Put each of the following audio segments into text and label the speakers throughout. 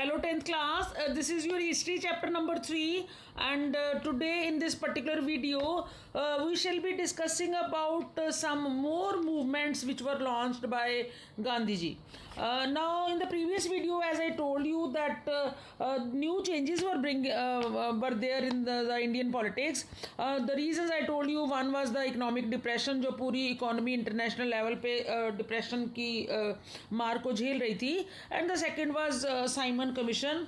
Speaker 1: Hello 10th class, this is your history chapter number 3 and today in this particular video we shall be discussing about some more movements which were launched by Gandhi ji. Now in the previous video as I told you that new changes were there in the Indian politics. The reasons I told you, one was the economic depression, जो पूरी economy international level पे depression की मार को झेल रही थी, and the second was Simon commission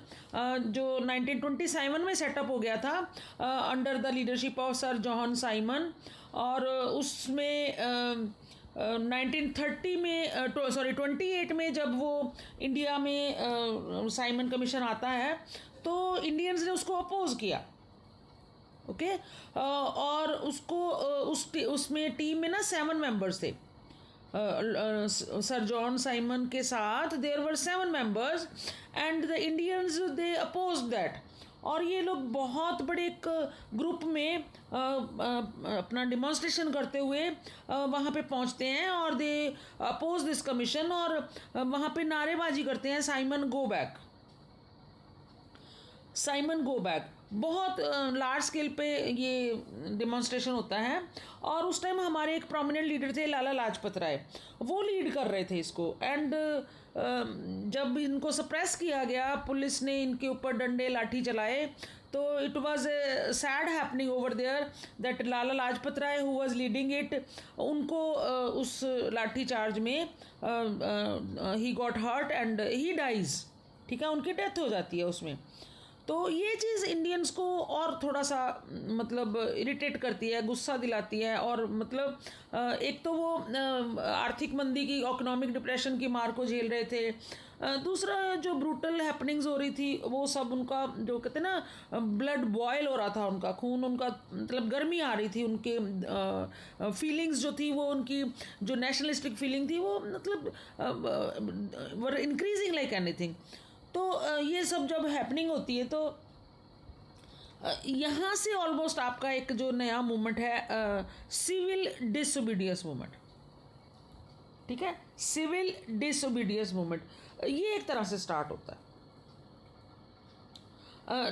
Speaker 1: जो 1927 में सेटअप हो गया था under the leadership of sir John Simon, और उसमें 1930 में 28 में जब वो इंडिया में साइमन कमीशन आता है तो इंडियंस ने उसको अपोज किया. ओके और उसको उसमें टीम में ना 7 मेंबर्स थे. सर जॉन साइमन के साथ there were 7 members and the Indians they oppose that. और ये लोग बहुत बड़े एक ग्रुप में अपना डिमॉन्स्ट्रेशन करते हुए वहाँ पे पहुँचते हैं और दे अपोज दिस कमीशन, और वहाँ पे नारेबाजी करते हैं Simon go back, Simon go back. बहुत लार्ज स्केल पे ये डिमॉन्स्ट्रेशन होता है और उस टाइम हमारे एक प्रोमिनेंट लीडर थे लाला लाजपत राय, वो लीड कर रहे थे इसको. एंड जब इनको सप्रेस किया गया, पुलिस ने इनके ऊपर डंडे लाठी चलाए, तो it was a sad happening over there that Lala Lajpat Rai who was leading it, उनको उस लाठी चार्ज में ही got hurt and he dies. ठीक है, उनकी डेथ हो जाती है उसमें. तो ये चीज़ इंडियंस को और थोड़ा सा मतलब इरिटेट करती है, गुस्सा दिलाती है. और मतलब एक तो वो आर्थिक मंदी की, इकोनॉमिक डिप्रेशन की मार को झेल रहे थे, दूसरा जो ब्रूटल हैपनिंग्स हो रही थी वो सब, उनका जो कहते हैं ना ब्लड बॉयल हो रहा था, उनका खून, उनका मतलब गर्मी आ रही थी, उनके फीलिंग्स जो थी वो, उनकी जो नेशनलिस्टिक फीलिंग थी वो मतलब वर इंक्रीजिंग लाइक एनीथिंग. तो ये सब जब हैपनिंग होती है तो यहाँ से ऑलमोस्ट आपका एक जो नया मूवमेंट है सिविल डिसोबीडियंस मूवमेंट. ठीक है, सिविल डिसोबीडियंस मूवमेंट ये एक तरह से स्टार्ट होता है.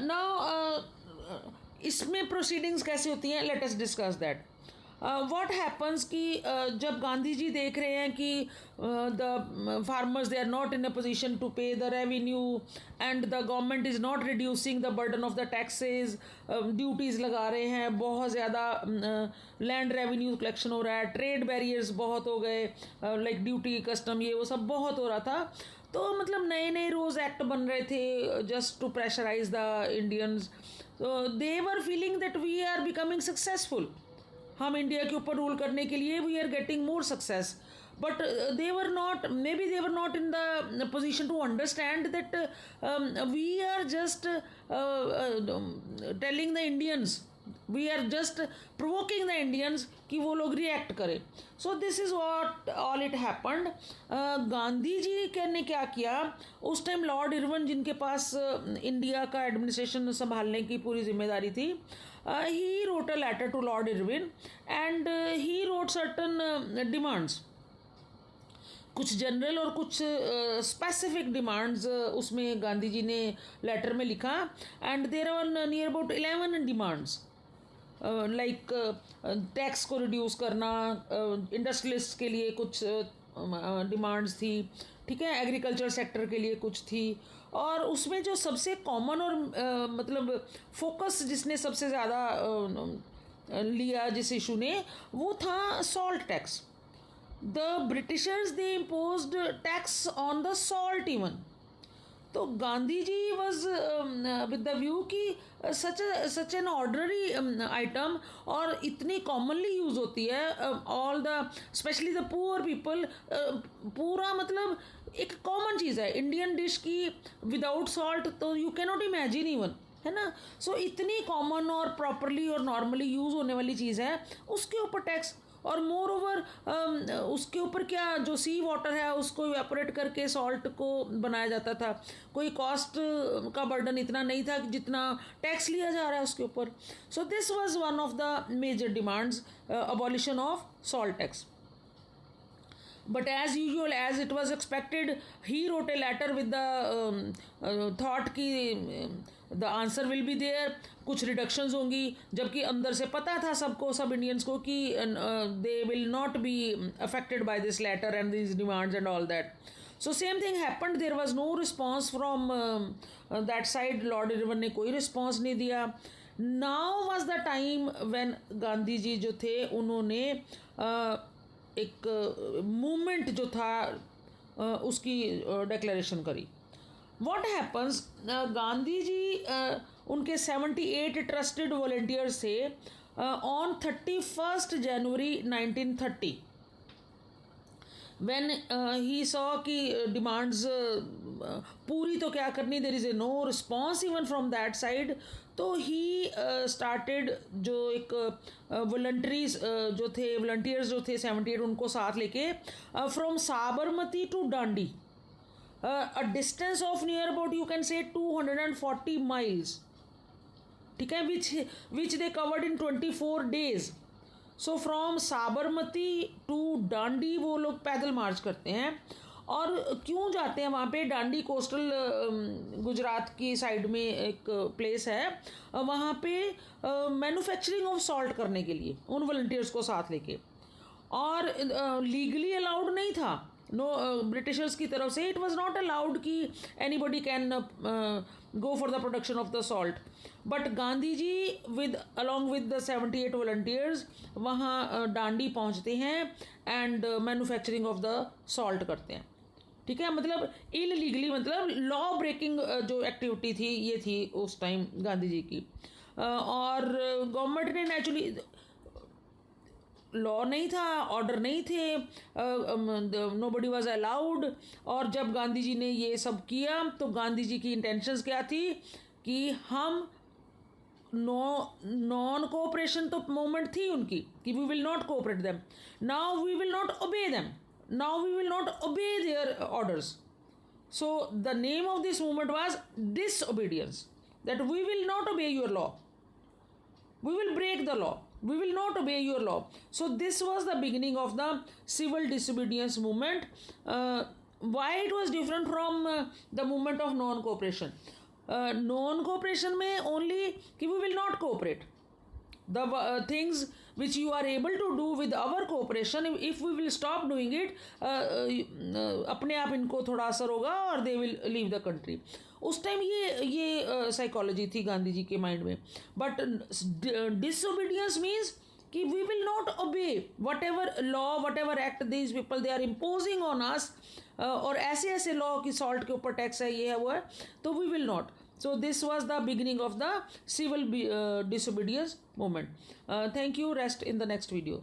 Speaker 1: नाउ इसमें प्रोसीडिंग्स कैसे होती हैं, let us discuss that. What happens कि जब गांधी जी देख रहे हैं कि the farmers they are not in a position to pay the revenue and the government is not reducing the burden of the taxes, duties लगा रहे हैं, बहुत ज़्यादा लैंड रेवेन्यू कलेक्शन हो रहा है, ट्रेड बैरियर्स बहुत हो गए, लाइक ड्यूटी कस्टम ये वो सब बहुत हो रहा था. तो मतलब नए नए रोज़ एक्ट बन रहे थे just to pressurise the Indians. They were feeling that we are becoming successful, हम इंडिया के ऊपर रूल करने के लिए we are getting more success. But they were not, maybe they were not in the position to understand that we are just telling the Indians, we are just provoking the Indians कि वो लोग react करें. So this is what all it happened. Gandhi ji ने क्या किया, उस time Lord Irwin जिनके पास India का एडमिनिस्ट्रेशन संभालने की पूरी जिम्मेदारी थी, he wrote a letter to Lord Irwin and he wrote certain demands, कुछ जनरल और कुछ स्पेसिफिक डिमांड्स उसमें गांधी जी ने लेटर में लिखा. And there were near about 11 demands, like tax को रिड्यूस करना, इंडस्ट्रियलिस्ट के लिए कुछ डिमांड्स थी. ठीक है, एग्रीकल्चर सेक्टर के लिए कुछ थी. और उसमें जो सबसे कॉमन और मतलब फोकस जिसने सबसे ज़्यादा लिया जिस इशू ने, वो था salt tax. The Britishers they imposed tax on the salt even. तो Gandhi ji was with the view कि सच एन ऑर्डनरी आइटम और इतनी कॉमनली यूज़ होती है, all the specially the poor people, पूरा मतलब एक कॉमन चीज़ है इंडियन डिश की विदाउट सॉल्ट, तो you can not imagine even, है ना. सो इतनी कॉमन और प्रॉपरली और नॉर्मली यूज़ होने वाली चीज़ है, उसके ऊपर टैक्स. और मोर ओवर उसके ऊपर क्या जो सी वाटर है उसको इवेपोरेट करके सॉल्ट को बनाया जाता था. कोई कॉस्ट का बर्डन इतना नहीं था जितना टैक्स लिया जा रहा है उसके ऊपर. So this was one of the major demands, abolition of salt tax. But as usual, as it was expected, he wrote a letter with the thought कि the answer will be there, कुछ reductions होंगी, जबकि अंदर से पता था सबको, सब इंडियंस को कि they will not be affected by this letter and these demands and all that. So same thing happened. There was no response from that side. Lord Irwin ने कोई response नहीं दिया. Now was the time when Gandhi ji जो थे उन्होंने एक movement जो था उसकी डिक्लेरेशन करी. व्हाट हैपन्स, गांधी जी उनके 78 ट्रस्टेड वॉलंटियर्स थे on 31 January 1930 when he saw कि डिमांड्स पूरी तो क्या करनी, there is a no response even from that side. तो ही स्टार्टेड जो एक वॉलंटरीज जो थे, वॉलंटियर्स जो थे 78, उनको साथ लेके from Sabarmati to Dandi, a distance of near about you can say 240 miles. ठीक है, which they covered in 24 days. So from Sabarmati to Dandi वो लोग पैदल मार्च करते हैं. और क्यों जाते हैं वहाँ पे? डांडी कोस्टल गुजरात की साइड में एक प्लेस है, वहाँ पे मैन्युफैक्चरिंग ऑफ सॉल्ट करने के लिए उन वॉलंटियर्स को साथ लेके. और लीगली अलाउड नहीं था, नो ब्रिटिशर्स की तरफ से इट वाज नॉट अलाउड कि anybody can go for the production of the salt. But Gandhi ji with along with the 78 volunteers वहाँ डांडी पहुँचते हैं and manufacturing of the salt करते हैं. ठीक है, मतलब इलीगली, मतलब लॉ ब्रेकिंग जो एक्टिविटी थी ये थी उस टाइम गांधी जी की. और गवर्नमेंट ने नेचुरली, लॉ नहीं था, ऑर्डर नहीं थे, नोबडी वाज अलाउड. और जब गांधी जी ने ये सब किया तो गांधी जी की इंटेंशंस क्या थी कि हम नॉन कोऑपरेशन तो मूवमेंट थी उनकी कि we will not cooperate them, now we will not obey them, now we will not obey their orders. So the name of this movement was disobedience, that we will not obey your law, we will break the law, we will not obey your law. So this was the beginning of the civil disobedience movement. Why it was different from the movement of non cooperation? Non cooperation में only कि we will not cooperate. The things which you are able to do with our cooperation, if we will stop doing it, अपने आप इनको थोड़ा असर होगा और they will leave the country. उस टाइम ये साइकोलॉजी थी गांधी जी के माइंड में. बट डिसओबीडियंस मीन्स कि we will not obey whatever law, whatever act these people they are imposing on us. और ऐसे ऐसे लॉ कि सॉल्ट के ऊपर टैक्स है, ये है वो है, तो we will not. So this was the beginning of the civil disobedience movement. Thank you. Rest in the next video.